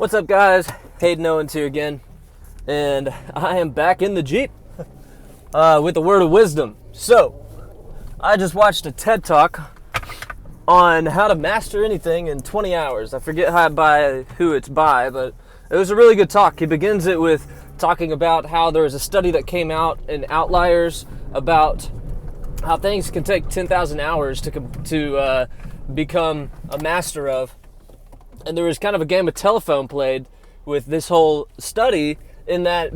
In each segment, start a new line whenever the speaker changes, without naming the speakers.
What's up, guys? Hayden Owens here again, and I am back in the Jeep with a word of wisdom. So, I just watched a TED Talk on how to master anything in 20 hours. I forget who it's by, but it was a really good talk. He begins it with talking about how there was a study that came out in Outliers about how things can take 10,000 hours to become a master of. And there was kind of a game of telephone played with this whole study in that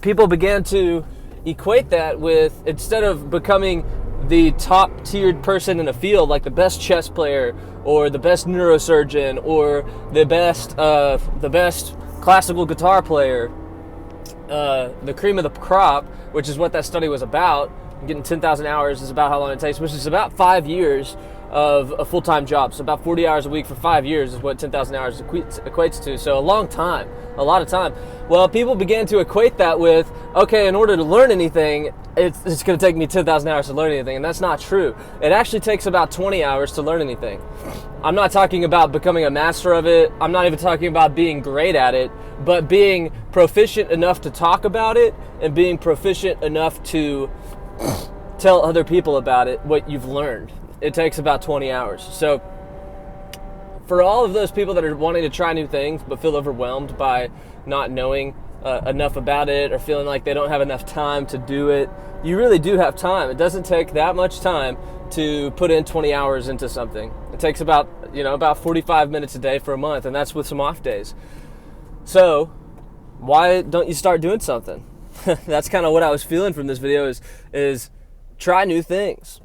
people began to equate that with, instead of becoming the top-tiered person in a field, like the best chess player or the best neurosurgeon or the best classical guitar player, the cream of the crop, which is what that study was about. Getting 10,000 hours is about how long it takes, which is about 5 years of a full-time job. So about 40 hours a week for 5 years is what 10,000 hours equates to. So a long time, a lot of time. Well, people began to equate that with, okay, in order to learn anything, it's going to take me 10,000 hours to learn anything, and that's not true. It actually takes about 20 hours to learn anything. I'm not talking about becoming a master of it. I'm not even talking about being great at it, but being proficient enough to talk about it and being proficient enough to tell other people about it, what you've learned. It takes about 20 hours. So for all of those people that are wanting to try new things but feel overwhelmed by not knowing enough about it or feeling like they don't have enough time to do it, you really do have time. It doesn't take that much time to put in 20 hours into something. It takes about 45 minutes a day for a month, and that's with some off days. So why don't you start doing something? That's kind of what I was feeling from this video is try new things.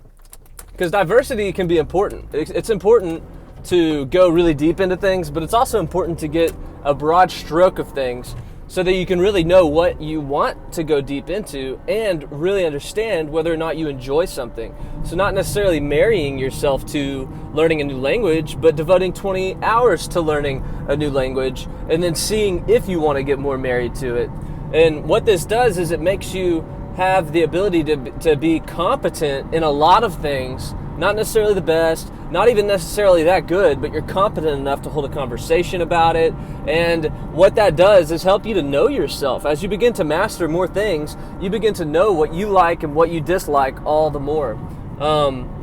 Because diversity can be important. It's important to go really deep into things, but it's also important to get a broad stroke of things so that you can really know what you want to go deep into and really understand whether or not you enjoy something. So not necessarily marrying yourself to learning a new language, but devoting 20 hours to learning a new language and then seeing if you want to get more married to it. And what this does is it makes you have the ability to be competent in a lot of things, not necessarily the best, not even necessarily that good, but you're competent enough to hold a conversation about it. And what that does is help you to know yourself. As you begin to master more things, you begin to know what you like and what you dislike all the more.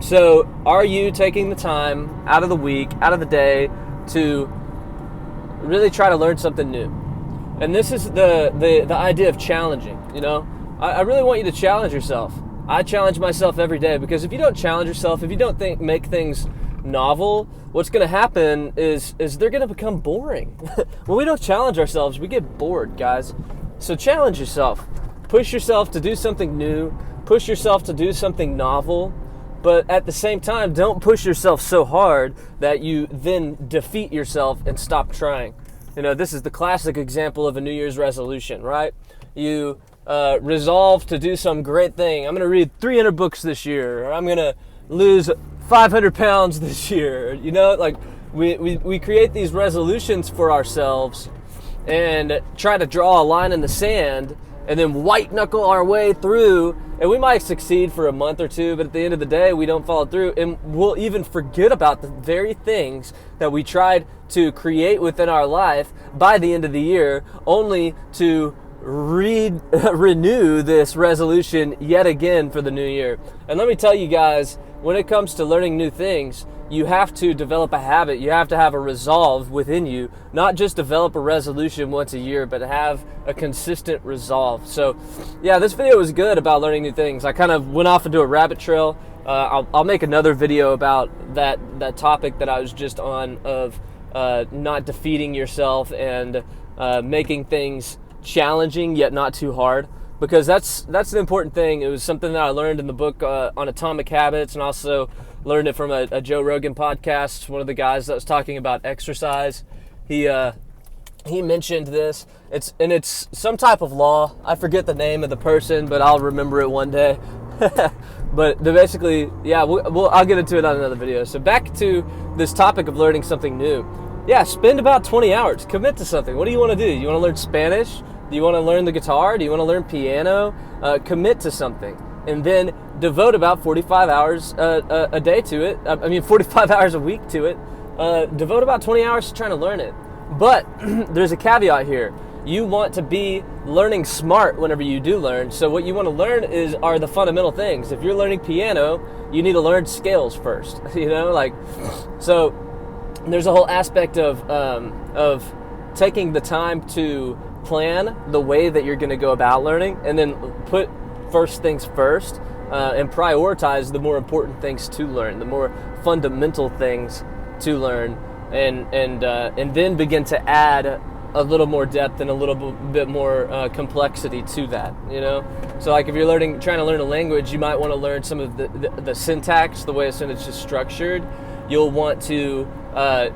So are you taking the time out of the week, out of the day, to really try to learn something new? And this is the idea of challenging, I really want you to challenge yourself. I challenge myself every day, because if you don't challenge yourself, if you don't make things novel, what's going to happen is they're going to become boring. When we don't challenge ourselves, we get bored, guys. So challenge yourself. Push yourself to do something new. Push yourself to do something novel. But at the same time, don't push yourself so hard that you then defeat yourself and stop trying. This is the classic example of a New Year's resolution, right? You resolve to do some great thing. I'm going to read 300 books this year, or I'm going to lose 500 pounds this year. We create these resolutions for ourselves and try to draw a line in the sand and then white knuckle our way through, and we might succeed for a month or two, but at the end of the day, we don't follow through, and we'll even forget about the very things that we tried to create within our life by the end of the year, only to renew this resolution yet again for the new year. And let me tell you guys, when it comes to learning new things, you have to develop a habit. You have to have a resolve within you, not just develop a resolution once a year, but have a consistent resolve. So yeah, this video was good about learning new things. I kind of went off into a rabbit trail. I'll make another video about that topic that I was just on, of not defeating yourself and making things challenging yet not too hard, because that's the important thing. It was something that I learned in the book on Atomic Habits, and also learned it from a Joe Rogan podcast. One of the guys that was talking about exercise, he mentioned this. It's some type of law. I forget the name of the person, but I'll remember it one day. But basically, yeah, I'll get into it on another video. So back to this topic of learning something new. Yeah, spend about 20 hours. Commit to something. What do you want to do? You want to learn Spanish? Do you want to learn the guitar? Do you want to learn piano? Commit to something. And then devote about 45 hours a day to it. 45 hours a week to it. Devote about 20 hours to trying to learn it. But there's a caveat here. You want to be learning smart whenever you do learn. So what you want to learn are the fundamental things. If you're learning piano, you need to learn scales first. So there's a whole aspect of taking the time to plan the way that you're going to go about learning, and then put first things first, and prioritize the more important things to learn, the more fundamental things to learn, and then begin to add a little more depth and a little bit more complexity to that, So like if you're trying to learn a language, you might want to learn some of the syntax, the way a sentence is structured. You'll want to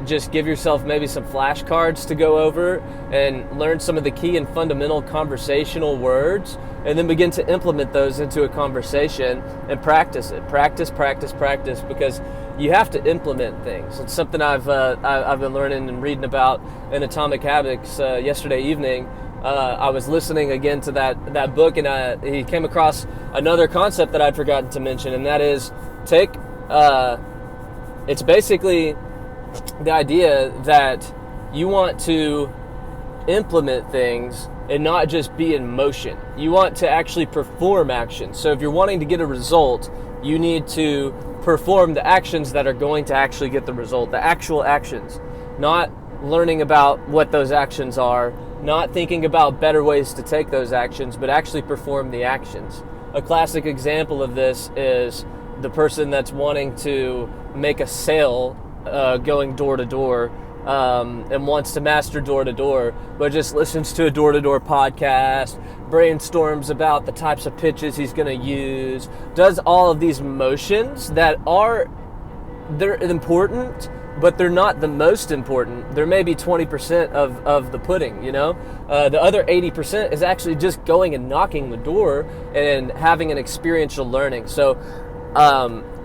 just give yourself maybe some flashcards to go over and learn some of the key and fundamental conversational words, and then begin to implement those into a conversation and practice it. Practice, because you have to implement things. It's something I've been learning and reading about in Atomic Habits yesterday evening. I was listening again to that book, and he came across another concept that I'd forgotten to mention, and that is it's basically the idea that you want to implement things and not just be in motion. You want to actually perform action. So if you're wanting to get a result, you need to perform the actions that are going to actually get the result, the actual actions, not learning about what those actions are, not thinking about better ways to take those actions, but actually perform the actions. A classic example of this is the person that's wanting to make a sale going door to door, and wants to master door to door, but just listens to a door to door podcast, brainstorms about the types of pitches he's going to use, does all of these motions that they're important, but they're not the most important. They're maybe 20% of the pudding, The other 80% is actually just going and knocking the door and having an experiential learning. So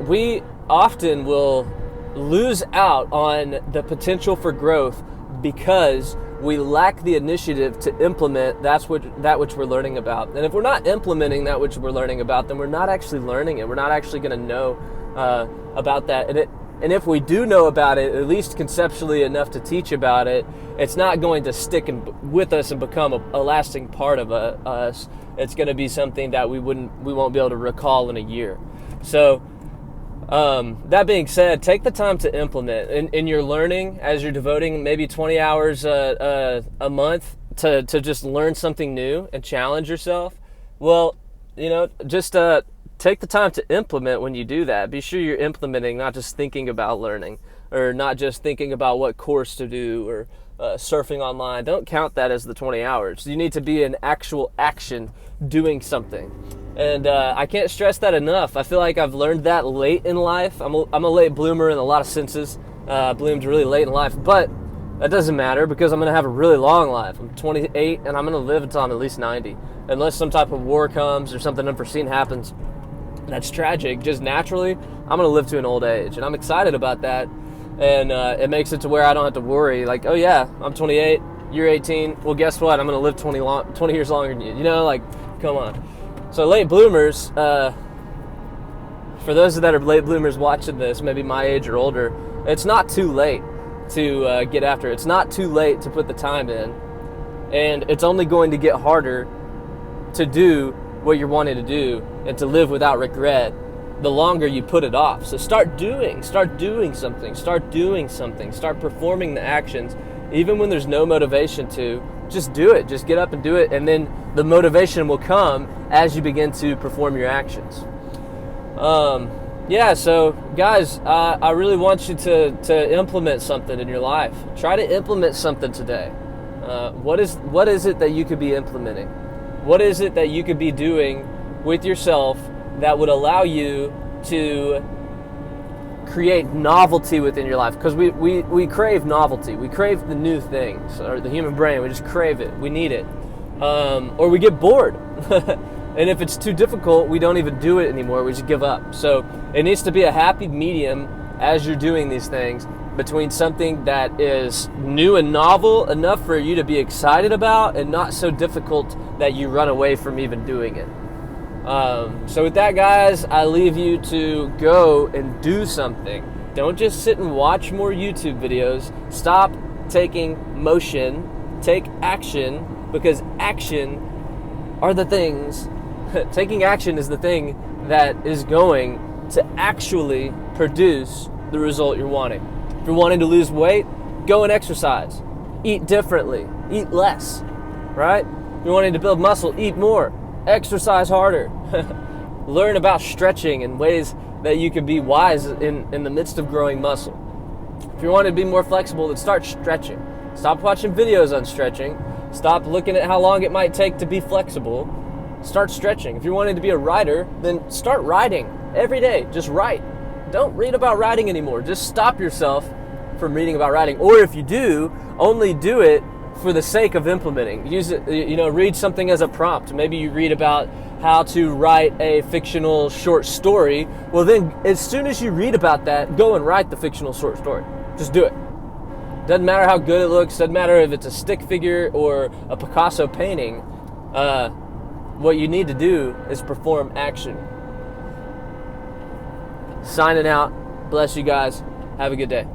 we often will lose out on the potential for growth because we lack the initiative to implement that which we're learning about. And if we're not implementing that which we're learning about, then we're not actually learning it. We're not actually going to know about that. And if we do know about it, at least conceptually enough to teach about it, it's not going to stick with us and become a lasting part of us. It's going to be something that we won't be able to recall in a year. So that being said, take the time to implement in your learning, as you're devoting maybe 20 hours a month to just learn something new and challenge yourself. Well, just take the time to implement when you do that. Be sure you're implementing, not just thinking about learning, or not just thinking about what course to do, or surfing online. Don't count that as the 20 hours. You need to be in actual action doing something. And I can't stress that enough. I feel like I've learned that late in life. I'm a late bloomer in a lot of senses. Bloomed really late in life, but that doesn't matter because I'm going to have a really long life. I'm 28 and I'm going to live until I'm at least 90. Unless some type of war comes or something unforeseen happens. That's tragic. Just naturally, I'm going to live to an old age. And I'm excited about that. And it makes it to where I don't have to worry. Like, oh yeah, I'm 28, you're 18. Well, guess what? I'm going to live 20 years longer than you. Come on. So late bloomers, for those that are late bloomers watching this, maybe my age or older, it's not too late to get after it. It's not too late to put the time in. And it's only going to get harder to do what you're wanting to do and to live without regret the longer you put it off. So start doing something, start performing the actions, even when there's no motivation to. Just do it. Just get up and do it, and then the motivation will come as you begin to perform your actions. So guys, I really want you to implement something in your life. Try to implement something today. What is it that you could be implementing? What is it that you could be doing with yourself that would allow you to create novelty within your life? Because we crave novelty. We crave the new things, or the human brain. We just crave it. We need it. Or we get bored. And if it's too difficult, we don't even do it anymore. We just give up. So it needs to be a happy medium as you're doing these things between something that is new and novel enough for you to be excited about and not so difficult that you run away from even doing it. So with that, guys, I leave you to go and do something. Don't just sit and watch more YouTube videos. Stop taking motion, take action, because action are the things, taking action is the thing that is going to actually produce the result you're wanting. If you're wanting to lose weight, go and exercise. Eat differently, eat less, right? If you're wanting to build muscle, eat more, exercise harder. Learn about stretching and ways that you can be wise in the midst of growing muscle. If you want to be more flexible, then start stretching. Stop watching videos on stretching. Stop looking at how long it might take to be flexible. Start stretching. If you're wanting to be a writer, then start writing every day. Just write. Don't read about writing anymore. Just stop yourself from reading about writing. Or if you do, only do it for the sake of implementing. Use it, read something as a prompt. Maybe you read about how to write a fictional short story. Well, then as soon as you read about that, go and write the fictional short story. Just do it. Doesn't matter how good it looks. Doesn't matter if it's a stick figure or a Picasso painting. What you need to do is perform action. Signing out. Bless you guys. Have a good day.